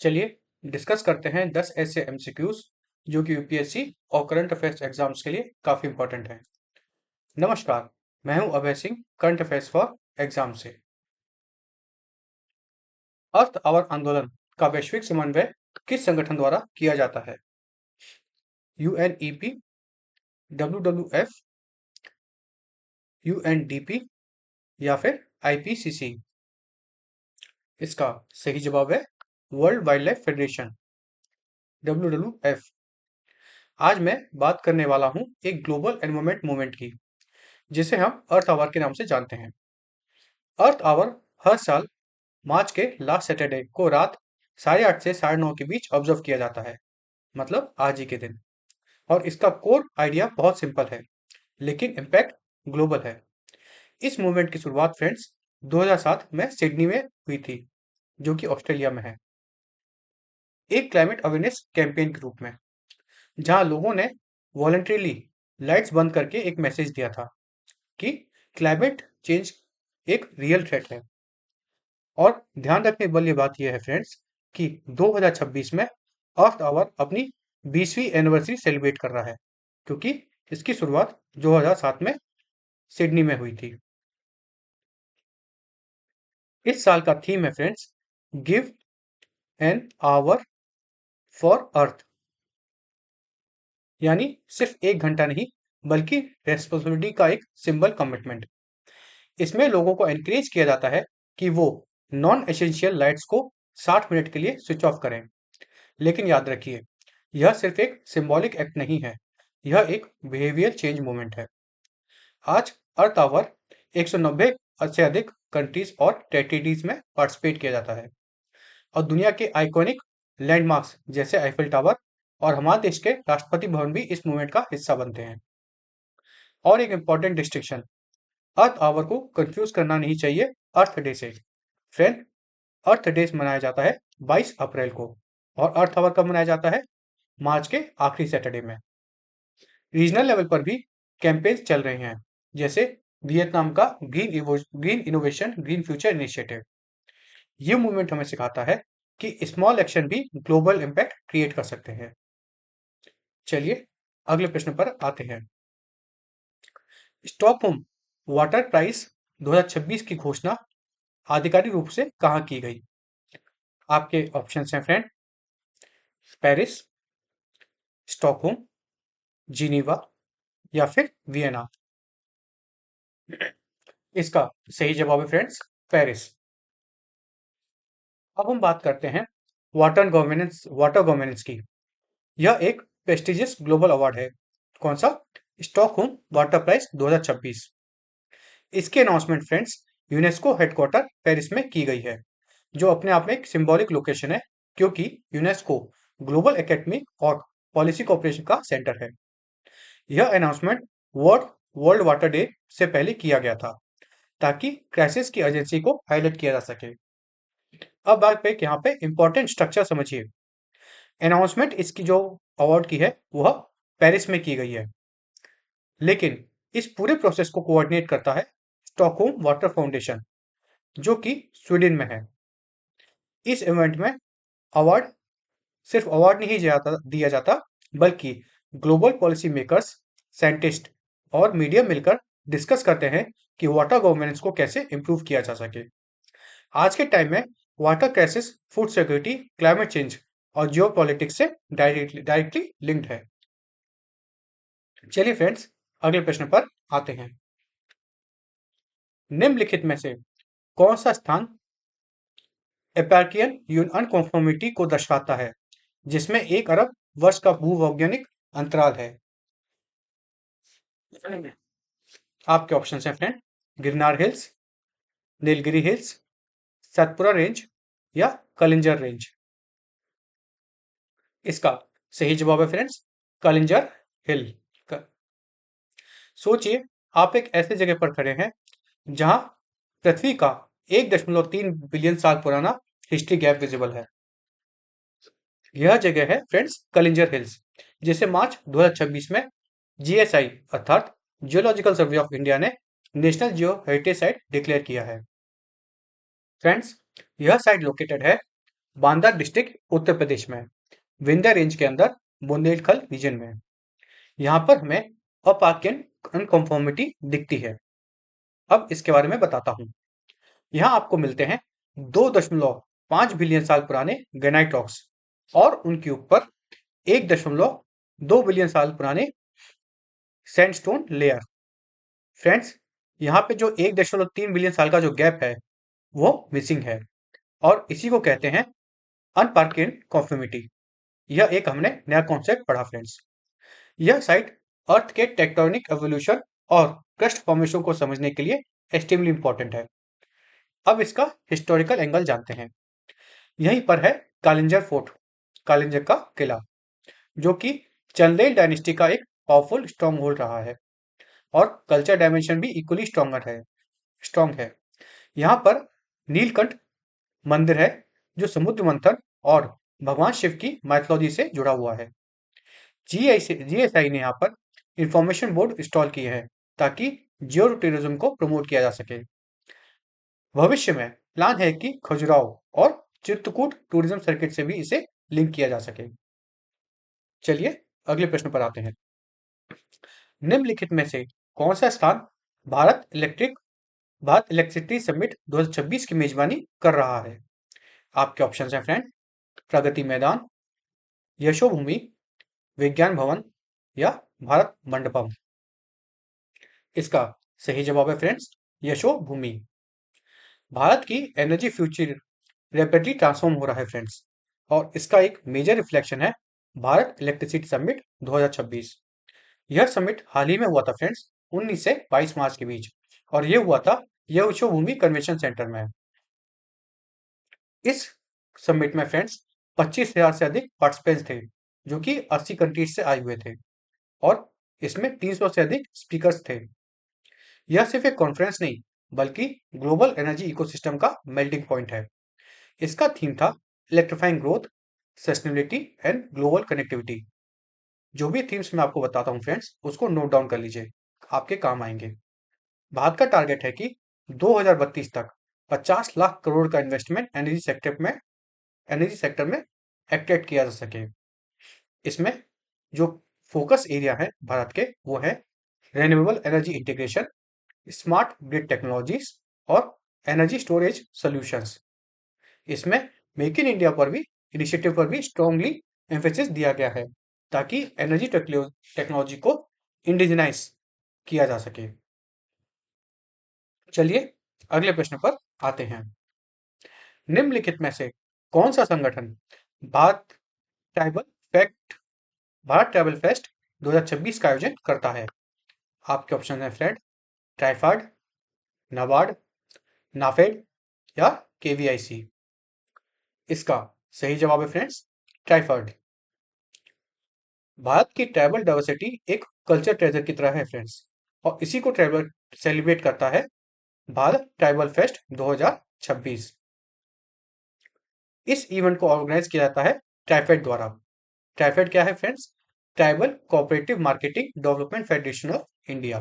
चलिए डिस्कस करते हैं 10 ऐसे एमसीक्यूज जो कि यूपीएससी और करंट अफेयर्स एग्जाम्स के लिए काफी इंपॉर्टेंट हैं। नमस्कार, मैं हूं Abhay Singh, current affairs for exam से। अर्थ आवर आंदोलन का वैश्विक समन्वय किस संगठन द्वारा किया जाता है? यूएनईपी, डब्ल्यूडब्ल्यूएफ, यूएनडीपी या फिर आईपीसीसी? इसका सही जवाब है world wild life federation, WWF. आज मैं बात करने वाला हूं एक ग्लोबल एनवायरमेंट मूवमेंट की, जिसे हम अर्थ आवर के नाम से जानते हैं। अर्थ आवर हर साल मार्च के लास्ट सैटरडे को रात 8:30 से 9:30 के बीच ऑब्जर्व किया जाता है, मतलब आज ही के दिन। और इसका कोर आइडिया बहुत सिंपल है, लेकिन इम्पैक्ट ग्लोबल है। इस मूवमेंट की शुरुआत फ्रेंड्स 2007 में सिडनी में हुई थी, जो कि ऑस्ट्रेलिया में है, एक क्लाइमेट अवेयरनेस कैंपेन के रूप में, जहां लोगों ने वॉलंटरीली लाइट्स बंद करके एक मैसेज दिया था कि क्लाइमेट चेंज एक रियल थ्रेट है। और ध्यान रखने वाली बात यह है फ्रेंड्स कि 2026 में अर्थ आवर अपनी 20वीं एनिवर्सरी सेलिब्रेट कर रहा है, क्योंकि इसकी शुरुआत 2007 में सिडनी में हुई थी। इस साल का थीम है friends give an hour for earth, यानी सिर्फ एक घंटा नहीं बल्कि रेस्पॉन्सिबिलिटी का एक सिंबल कमिटमेंट। इसमें लोगों को एनकरेज किया जाता है कि वो नॉन एसेंशियल लाइट्स को 60 मिनट के लिए स्विच ऑफ करें। लेकिन याद रखिए, यह सिर्फ एक सिंबॉलिक एक्ट नहीं है, यह एक बिहेवियर चेंज मूवमेंट है। आज अर्थ आवर 190 से अधिक कंट्रीज और टेरिटरीज में पार्टिसिपेट किया जाता है, और दुनिया के आइकॉनिक लैंडमार्क्स जैसे आईफिल टावर और हमारे देश के राष्ट्रपति भवन भी इस मूवमेंट का हिस्सा बनते हैं। और एक इंपॉर्टेंट डिस्टिंक्शन, अर्थ आवर को कंफ्यूज करना नहीं चाहिए अर्थ डे से। फ्रेंड, अर्थ डे मनाया जाता है 22 अप्रैल को, और अर्थ आवर कब मनाया जाता है? मार्च के आखिरी सैटरडे में। रीजनल लेवल पर भी कैंपेन्स चल रहे हैं, जैसे वियतनाम का green innovation green future initiative. ये मूवमेंट हमें सिखाता है कि स्मॉल एक्शन भी ग्लोबल इम्पैक्ट क्रिएट कर सकते हैं। चलिए अगले प्रश्न पर आते हैं। स्टॉकहोम वाटर प्राइज 2026 की घोषणा आधिकारिक रूप से कहाँ की गई? आपके ऑप्शंस हैं फ्रेंड, पेरिस, स्टॉकहोम, जिनीवा या फिर वियना। इसका सही जवाब है फ्रेंड्स पेरिस। अब हम बात करते हैं वाटर गवर्नेंस की। यह एक प्रेस्टिजियस ग्लोबल अवार्ड है। कौन सा? Stockholm water prize 2026। इसकी announcement friends UNESCO headquarter Paris में की गई है, जो अपने आप में एक सिंबॉलिक लोकेशन है, क्योंकि यूनेस्को ग्लोबल एकेडमिक और पॉलिसी कोऑपरेशन का सेंटर है। यह announcement world world water day से पहले किया गया था, ताकि क्राइसिस की अर्जेंसी को हाईलाइट किया जा सके। अब बात पे यहाँ पे इंपॉर्टेंट स्ट्रक्चर समझिए। अनाउंसमेंट इसकी जो अवार्ड की है वह पेरिस में की गई है, लेकिन इस पूरे प्रोसेस को कोऑर्डिनेट करता है स्टॉकहोम वाटर फाउंडेशन, जो कि स्वीडन में है। इस इवेंट में अवार्ड सिर्फ अवार्ड नहीं दिया जाता, बल्कि ग्लोबल पॉलिसी मेकर्स, साइंटिस्ट और मीडिया मिलकर डिस्कस करते हैं कि वाटर गवर्नेंस को कैसे इंप्रूव किया जा सके। आज के टाइम में water crisis food security, climate change और जियो पॉलिटिक्स से डायरेक्टली लिंक्ड है। चलिए फ्रेंड्स अगले प्रश्न पर आते हैं। निम्नलिखित में से कौन सा स्थान एपार्कियन अनकॉन्फॉर्मिटी को दर्शाता है, जिसमें 1 अरब वर्ष का भूवैज्ञानिक अंतराल है? आपके ऑप्शन हैं friend, Girnar hills, Nilgiri hills, Satpura range या कलिंजर रेंज। इसका सही जवाब है फ्रेंड्स कलिंजर हिल। सोचिए, आप एक ऐसे जगह पर खड़े हैं जहां पृथ्वी का 1.3 बिलियन साल पुराना हिस्ट्री गैप विजिबल है। यह जगह है फ्रेंड्स कलिंजर हिल्स, जिसे मार्च 2026 में जीएसआई अर्थात जियोलॉजिकल सर्वे ऑफ इंडिया ने नेशनल जियो हेरिटेज साइट डिक्लेयर किया है। फ्रेंड्स, यह साइट लोकेटेड है बांदा डिस्ट्रिक्ट उत्तर प्रदेश में, विंध्य रेंज के अंदर बुंदेलखंड रीजन में। यहाँ पर हमें अपार्कियन अनकंफॉर्मिटी दिखती है। अब इसके बारे में बताता हूँ। यहाँ आपको मिलते हैं 2.5 बिलियन साल पुराने ग्रेनाइट रॉक्स और उनके ऊपर 1.2 बिलियन साल पुराने सैंडस्टोन लेयर। फ्रेंड्स, यहाँ पे जो 1.3 बिलियन साल का जो गैप है वो मिसिंग है और इसी को कहते हैं अनपार्कियन कॉन्फर्मिटी। यह एक हमने नया कॉन्सेप्ट पढ़ा फ्रेंड्स। यह साइट अर्थ के टेक्टोनिक एवोल्यूशन और क्रस्ट फॉर्मेशन को समझने के लिए एक्सट्रीमली इंपॉर्टेंट है। अब इसका हिस्टोरिकल एंगल जानते हैं। यहीं पर है कालिंजर फोर्ट, कालिंजर का किला, जो कि चंदेल डायनेस्टी का एक पावरफुल स्ट्रॉन्ग होल्ड रहा है और कल्चर डायमेंशन भी इक्वली स्ट्रॉन्ग है। यहाँ पर नीलकंठ मंदिर है जो समुद्र मंथन और भगवान शिव की माइथोलॉजी से जुड़ा हुआ है। जीएसआई ने यहाँ पर इंफॉर्मेशन बोर्ड इंस्टॉल किए हैं ताकि जियो टूरिज्म को प्रमोट किया जा सके। भविष्य में प्लान है कि खजुराहो और चित्रकूट टूरिज्म सर्किट से भी इसे लिंक किया जा सके। चलिए अगले प्रश्न पर आते हैं। निम्नलिखित में से कौन सा स्थान भारत इलेक्ट्रिसिटी समिट 2026 की मेजबानी कर रहा है? आपके ऑप्शन हैं फ्रेंड, प्रगति मैदान, यशोभूमि, विज्ञान भवन या भारत मंडपम। इसका सही जवाब है फ्रेंड्स, यशोभूमि। भारत की एनर्जी फ्यूचर रैपिडली ट्रांसफॉर्म हो रहा है फ्रेंड्स और इसका एक मेजर रिफ्लेक्शन है भारत इलेक्ट्रिसिटी समिट 2026। यह समिट हाल ही में हुआ था फ्रेंड्स, 19 से 22 मार्च के बीच, और यह हुआ था यशोभूमि कन्वेंशन सेंटर में। इस समिट में फ्रेंड्स 25,000 से अधिक पार्टिसिपेंट्स थे जो कि 80 कंट्रीज से आए हुए थे और इसमें 300 से अधिक स्पीकर्स थे। यह सिर्फ एक कॉन्फ्रेंस नहीं बल्कि ग्लोबल एनर्जी इकोसिस्टम का मेल्टिंग पॉइंट है। इसका थीम था electrifying growth, sustainability and global connectivity. जो भी थीम्स मैं आपको बताता हूँ फ्रेंड्स, उसको नोट डाउन कर लीजिए, आपके काम आएंगे। भारत का टारगेट है कि 2032 तक 50 लाख करोड़ का इन्वेस्टमेंट एनर्जी सेक्टर में एक्ट्रैक्ट किया जा सके। इसमें जो फोकस एरिया है भारत के वो है renewable energy integration, smart grid technologies और एनर्जी स्टोरेज सॉल्यूशंस। इसमें मेक इन इंडिया पर भी इनिशिएटिव पर भी स्ट्रांगली एम्फेसिस दिया गया है ताकि एनर्जी टेक्नोलॉजी को इंडिजिनाइज किया जा सके। चलिए अगले प्रश्न पर आते हैं। निम्नलिखित में से कौन सा संगठन Bharat tribal fact Bharat tribal fest 2026 का आयोजन करता है? आपके ऑप्शन है फ्रेंड, ट्राइफाड, नाबार्ड, नाफेड या केवीआईसी। इसका सही जवाब है फ्रेंड्स, ट्राइफाड। भारत की ट्राइबल डाइवर्सिटी एक कल्चर ट्रेजर की तरह है फ्रेंड्स और इसी को ट्राइबल सेलिब्रेट करता है भारत ट्राइबल फेस्ट 2026। इस इवेंट को ऑर्गेनाइज किया जाता है ट्राइफेड द्वारा। ट्राइफेड क्या है friends? Tribal cooperative marketing development federation of India.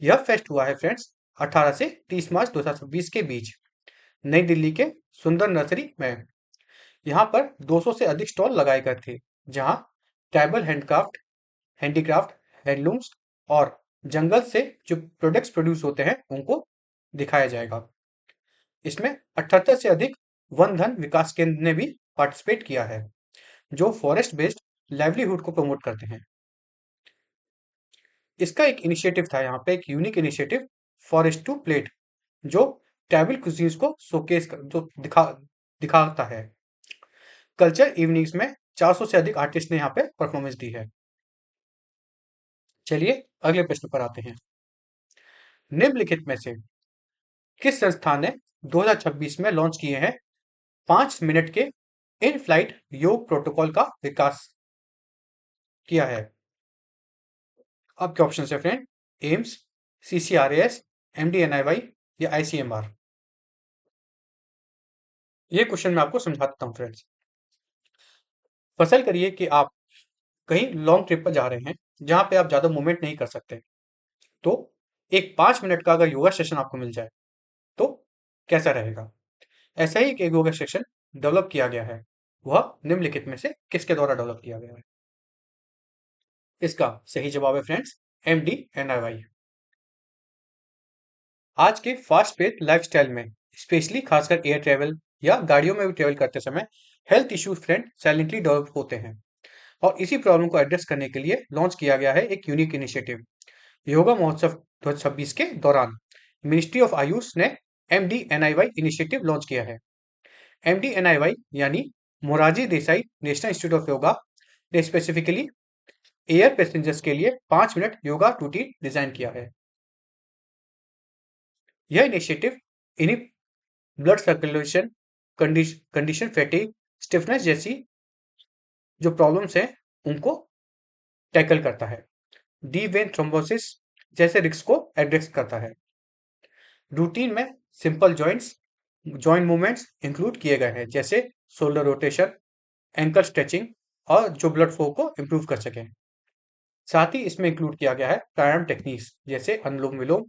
यह फेस्ट हुआ है फ्रेंड्स 18 से 30 मार्च 2026 के बीच नई दिल्ली के सुंदर नर्सरी में। यहाँ पर 200 से अधिक स्टॉल लगाए गए थे जहाँ ट्राइबल हैंडीक्राफ्ट, हैंडलूम्स और जंगल से जो प्रोडक्ट्स प्रोड्यूस होते हैं उनको दिखाया जाएगा। इसमें 78 से अधिक वन धन विकास केंद्र ने भी पार्टिसिपेट किया है जो फॉरेस्ट बेस्ड लाइवलीहुड को प्रमोट करते हैं। इसका एक इनिशिएटिव था, यहाँ पे एक unique initiative forest to plate, जो ट्राइबल कुजीन्स को जो दिखाता है। कल्चर इवनिंग्स में 400 से अधिक आर्टिस्ट ने यहाँ पे परफॉर्मेंस दी है। चलिए अगले प्रश्न पर आते हैं। निम्नलिखित में से किस संस्थान ने 2026 में लॉन्च किए हैं 5 मिनट के इन फ्लाइट योग प्रोटोकॉल का विकास किया है? आपके ऑप्शन है फ्रेंड, एम्स, CCRAS, MDNIY या ICMR। ये क्वेश्चन मैं आपको समझाता हूँ फ्रेंड्स। फसल करिए कि आप कहीं लॉन्ग ट्रिप पर जा रहे हैं जहां पे आप ज्यादा मूवमेंट नहीं कर सकते, तो एक 5 मिनट का अगर योगा सेशन आपको मिल जाए तो कैसा रहेगा? ऐसा ही एक योगा सेशन डेवलप किया गया है वह निम्नलिखित में से किसके द्वारा डेवलप किया गया है? इसका सही जवाब है फ्रेंड्स MDNRY। आज के फास्ट पेस लाइफस्टाइल में स्पेशली खासकर एयर ट्रेवल या गाड़ियों में भी ट्रेवल करते समय health issues friend silently develop होते हैं और इसी प्रॉब्लम को एड्रेस करने के लिए लॉन्च किया गया है एक यूनिक इनिशिएटिव। योगा महोत्सव 2026 के दौरान मिनिस्ट्री ऑफ आयुष ने MDNIY इनिशिएटिव लॉन्च किया है। MDNIY यानी Morarji Desai national institute of yoga ने स्पेसिफिकली एयर पैसेंजर्स के लिए 5 मिनट योगा रूटीन डिजाइन किया है। यह इनिशिएटिव इन्हीं blood circulation condition fatigue stiffness जैसी जो प्रॉब्लम्स हैं उनको टैकल करता है। डी वेन थ्रोम्बोसिस जैसे रिस्क को एड्रेस करता है। रूटीन में सिंपल जॉइंट मूवमेंट्स इंक्लूड किए गए हैं जैसे शोल्डर रोटेशन, एंकल स्ट्रेचिंग और जो ब्लड फ्लो को इंप्रूव कर सकें। साथ ही इसमें इंक्लूड किया गया है प्राणायाम टेक्निक्स जैसे अनुलोम विलोम,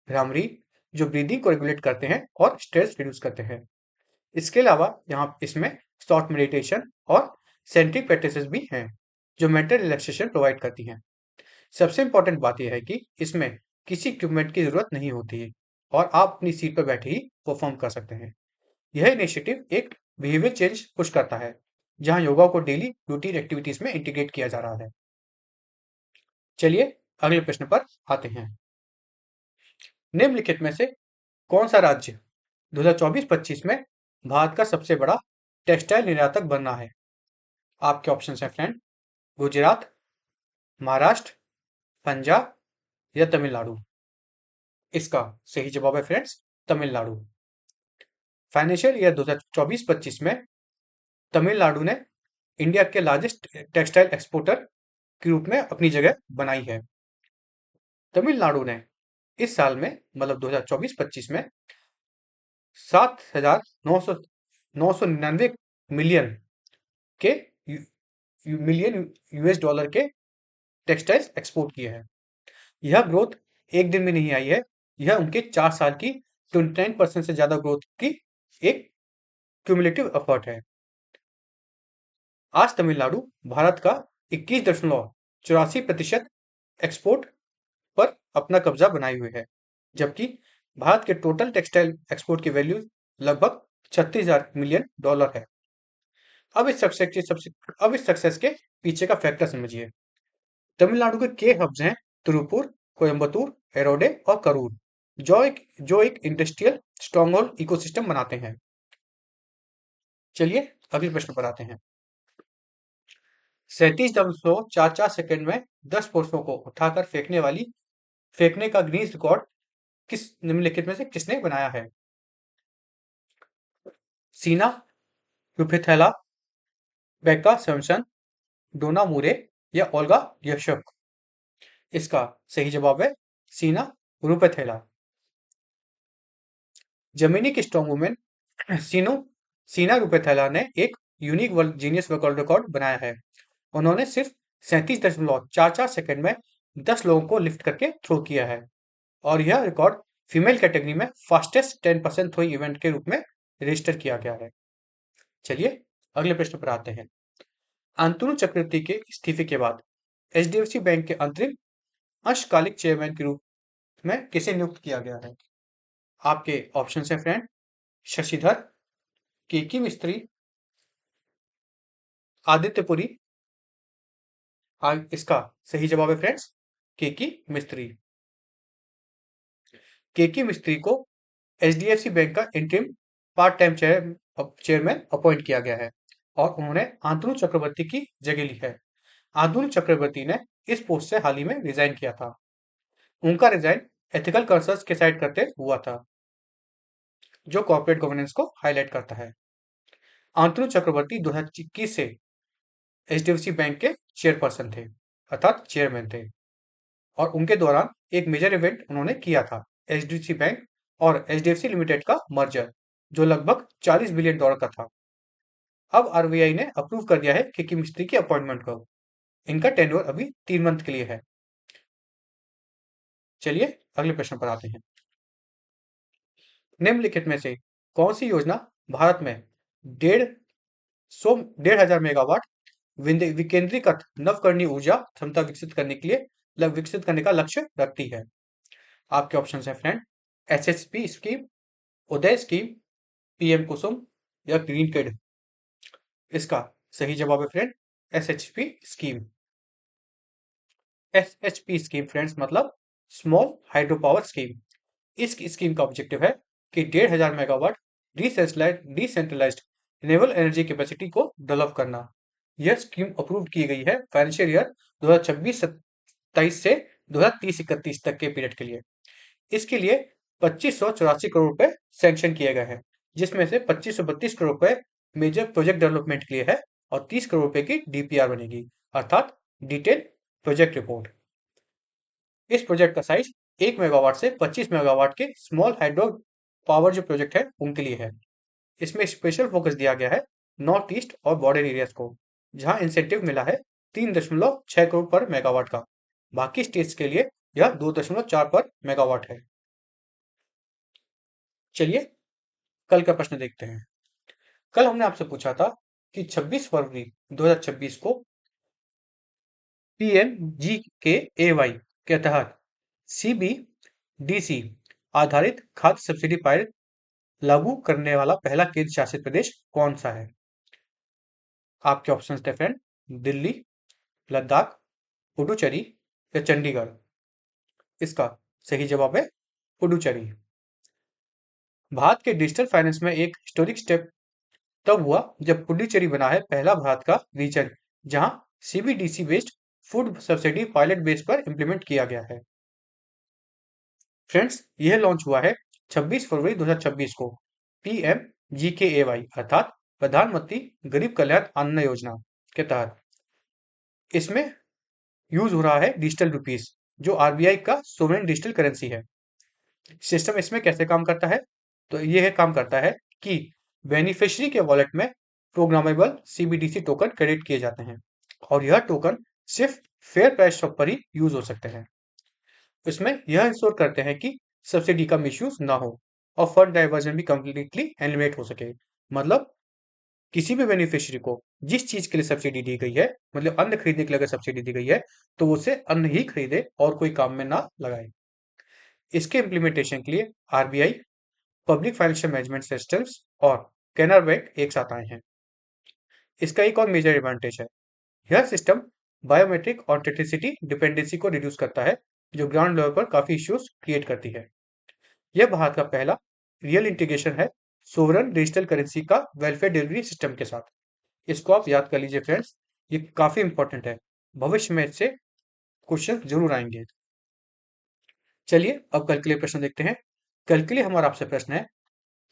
भ्रामरी जो ब्रीदिंग को रेगुलेट करते हैं और स्ट्रेस रिड्यूस करते हैं। इसके अलावा यहाँ इसमें शॉर्ट मेडिटेशन और सेंट्रिक प्रैक्टिसेस भी हैं जो मेंटल रिलैक्सेशन प्रोवाइड करती हैं। सबसे इंपॉर्टेंट बात यह है कि इसमें किसी इक्विपमेंट की जरूरत नहीं होती है और आप अपनी सीट पर बैठे ही परफॉर्म कर सकते हैं। यह इनिशिएटिव एक बिहेवियर चेंज पुश करता है जहां योगा को डेली रूटीन एक्टिविटीज में इंटीग्रेट किया जा रहा है। चलिए अगले प्रश्न पर आते हैं। निम्नलिखित में से कौन सा राज्य 2024-25 में भारत का सबसे बड़ा टेक्सटाइल निर्यातक बनना है? आपके ऑप्शन है फ्रेंड, गुजरात, महाराष्ट्र, पंजाब या तमिलनाडु। इसका सही जवाब है फ्रेंड्स तमिलनाडु। फाइनेंशियल ईयर 2024-25 में तमिलनाडु ने इंडिया के लार्जेस्ट टेक्सटाइल एक्सपोर्टर के रूप में अपनी जगह बनाई है। तमिलनाडु ने इस साल में मतलब 2024-25 में 7,999 मिलियन के यूएस डॉलर के टेक्सटाइल्स एक्सपोर्ट किए हैं। यह ग्रोथ एक दिन में नहीं आई है, यह उनके 4 साल की 29% से ज्यादा ग्रोथ की एक क्यूमुलेटिव एफर्ट है। आज तमिलनाडु भारत का 21.84% एक्सपोर्ट पर अपना कब्जा बनाए हुए है, जबकि भारत के टोटल टेक्सटाइल एक्सपोर्ट की वैल्यू लगभग 36,000 मिलियन डॉलर है। अब इस सक्सेस के पीछे का फैक्टर समझिए। तमिलनाडु के हब्स हैं तिरुपुर, कोयम्बतूर, एरोडे और करूर, जो एक इंडस्ट्रियल स्ट्रॉन्गहोल्ड इकोसिस्टम बनाते हैं। चलिए अगले प्रश्न पर आते हैं। 37.44 सेकंड में 10 पुरुषों को उठाकर फेंकने का गिनीज रिकॉर्ड किस निम्नलिखित में से किसने बनाया है? सीना रुफेथैला, बेक्का सैमसन, डोना मुरे या ओल्गा यशक। इसका सही जवाब है सीना रुफेथैला। जर्मनी की स्ट्रॉन्ग वुमेन सीना रुपेथैला ने एक यूनिक जीनियस वर्ल्ड रिकॉर्ड बनाया है। उन्होंने सिर्फ 37.44 सेकंड में 10 लोगों को लिफ्ट करके थ्रो किया है और यह रिकॉर्ड फीमेल कैटेगरी में फास्टेस्ट 10% थ्रो इवेंट के रूप में रजिस्टर किया गया है। चलिए अगले प्रश्न पर आते हैं। अंतनु चक्रवर्ती के इस्तीफे के बाद HDFC बैंक के अंतरिम अंशकालिक चेयरमैन के रूप में किसे नियुक्त किया गया है? आपके ऑप्शन है फ्रेंड, शशिधर, केकी मिस्त्री, आदित्यपुरी। इसका सही जवाब है फ्रेंड्स केकी मिस्त्री। केकी मिस्त्री को HDFC बैंक का interim part time chairman appoint किया गया है और उन्होंने आंतनु चक्रवर्ती की जगह ली है। आंतनु चक्रवर्ती ने इस पोस्ट से हाल ही में रिजाइन किया था। उनका रिजाइन एथिकल कंसर्न्स के साइड करते हुआ था, जो कॉर्पोरेट गवर्नेंस को हाईलाइट करता है। आंतनु चक्रवर्ती 2021 से HDFC बैंक के चेयरपर्सन थे, अर्थात चेयरमैन थे, और उनके दौरान एक मेजर इवेंट उन्होंने किया था HDFC बैंक और HDFC लिमिटेड का मर्जर, जो लगभग $40 बिलियन का था। अब RBI ने अप्रूव कर दिया है केकी मिस्त्री की अपॉइंटमेंट को। इनका टेन्योर अभी 3 मंथ के लिए है। चलिए अगले प्रश्न पर आते हैं। निम्नलिखित में से कौन सी योजना भारत में डेढ़ सौ 1,500 मेगावाट विकेंद्रीकृत नवकरणीय ऊर्जा क्षमता विकसित करने का लक्ष्य रखती है। आपके ऑप्शन है friend, SHP scheme, Uday scheme, PM Kusum या ग्रीन किड। इसका सही जवाब है friend, SHP scheme. SHP scheme friends मतलब स्मॉल हाइड्रो पावर स्कीम। इस स्कीम का ऑब्जेक्टिव है कि 1,500 megawatt decentralised renewable energy capacity को डेवलप करना। यह स्कीम अप्रूव की गई है फाइनेंशियल ईयर 2026-27 से 2030-31 तक के पीरियड के लिए। इसके लिए 2584 करोड़ रुपए सैंक्शन किए गए हैं, जिसमें से 2532 करोड़ रुपए मेजर प्रोजेक्ट डेवलपमेंट के लिए है और 30 करोड़ रुपए की डीपीआर बनेगी, अर्थात डिटेल प्रोजेक्ट रिपोर्ट। इस प्रोजेक्ट का साइज 1 मेगावाट से 25 मेगावाट के स्मॉल हाइड्रो पावर जो प्रोजेक्ट है उनके लिए है। इसमें स्पेशल फोकस दिया गया है नॉर्थ ईस्ट और बॉर्डर एरियाज को, जहां इंसेंटिव मिला है 3.6 करोड़ पर मेगावाट का। बाकी स्टेट्स के लिए यह 2.4 पर मेगावाट है। चलिए कल का प्रश्न देखते हैं। कल हमने आपसे पूछा था कि 26 फरवरी 2026 को पीएमजीकेएवाई के तहत सीबीडीसी आधारित खाद्य सब्सिडी पायलट लागू करने वाला पहला केंद्र शासित प्रदेश कौन सा है? आपके ऑप्शन थे फ्रेंड, दिल्ली, लद्दाख, पुडुचेरी या चंडीगढ़। इसका सही जवाब है पुडुचेरी। भारत के डिजिटल फाइनेंस में एक हिस्टोरिक स्टेप तब हुआ जब पुडुचेरी बना है पहला भारत का रीजन जहां CBDC based food subsidy pilot base पर इंप्लीमेंट किया गया है। फ्रेंड्स, यह लॉन्च हुआ है 26 फरवरी 2026 को पीएमजीकेएवाई अर्थात प्रधानमंत्री गरीब कल्याण अन्न योजना के तहत। इसमें यूज हो रहा है डिजिटल रुपीस, जो आरबीआई का सोवरेन डिजिटल करेंसी है। सिस्टम इसमें कैसे काम करता है? तो यह काम करता है कि बेनिफिशियरी के वॉलेट में प्रोग्रामेबल सीबीडीसी टोकन क्रेडिट किए जाते हैं और यह टोकन सिर्फ फेयर प्राइस शॉप पर ही यूज हो सकते हैं। इसमें यह इंश्योर करते हैं कि सब्सिडी का मिसयूज ना हो और फंड डाइवर्जन भी कंप्लीटली एलिमिनेट हो सके। मतलब किसी भी बेनिफिशियरी को जिस चीज के लिए सब्सिडी दी गई है, मतलब अन्न खरीदने के लिए अगर सब्सिडी दी गई है, तो वो उसे अन्न ही खरीदे और कोई काम में ना लगाए। इसके इम्प्लीमेंटेशन के लिए RBI, public financial management systems और कैनरा बैंक एक साथ आए हैं। इसका एक और मेजर एडवांटेज है, यह सिस्टम बायोमेट्रिक ऑथेंटिसिटी डिपेंडेंसी को रिड्यूस करता है, जो ग्राउंड लेवल पर काफी इश्यूज क्रिएट करती है। यह भारत का पहला रियल इंटीग्रेशन है सोवरन डिजिटल करेंसी का वेलफेयर डिलीवरी सिस्टम के साथ। इसको आप याद कर लीजिए फ्रेंड्स, ये काफी इंपॉर्टेंट है, भविष्य में इससे क्वेश्चन जरूर आएंगे। चलिए अब कल के लिए प्रश्न देखते हैं। कल के लिए हमारा आपसे प्रश्न है,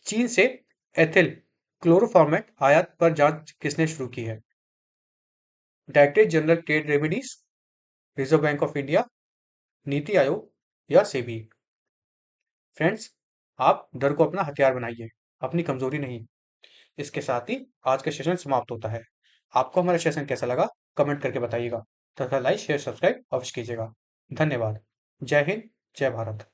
चीन से एथिल क्लोरोफॉर्मेट आयात पर जांच किसने शुरू की है? Directorate general trade remedies, reserve bank of India, NITI Aayog या सेबी। फ्रेंड्स, आप डर को अपना हथियार बनाइए, अपनी कमजोरी नहीं। इसके साथ ही आज का सेशन समाप्त होता है। आपको हमारा सेशन कैसा लगा कमेंट करके बताइएगा तथा लाइक शेयर सब्सक्राइब अवश्य कीजिएगा। धन्यवाद। जय हिंद, जय भारत।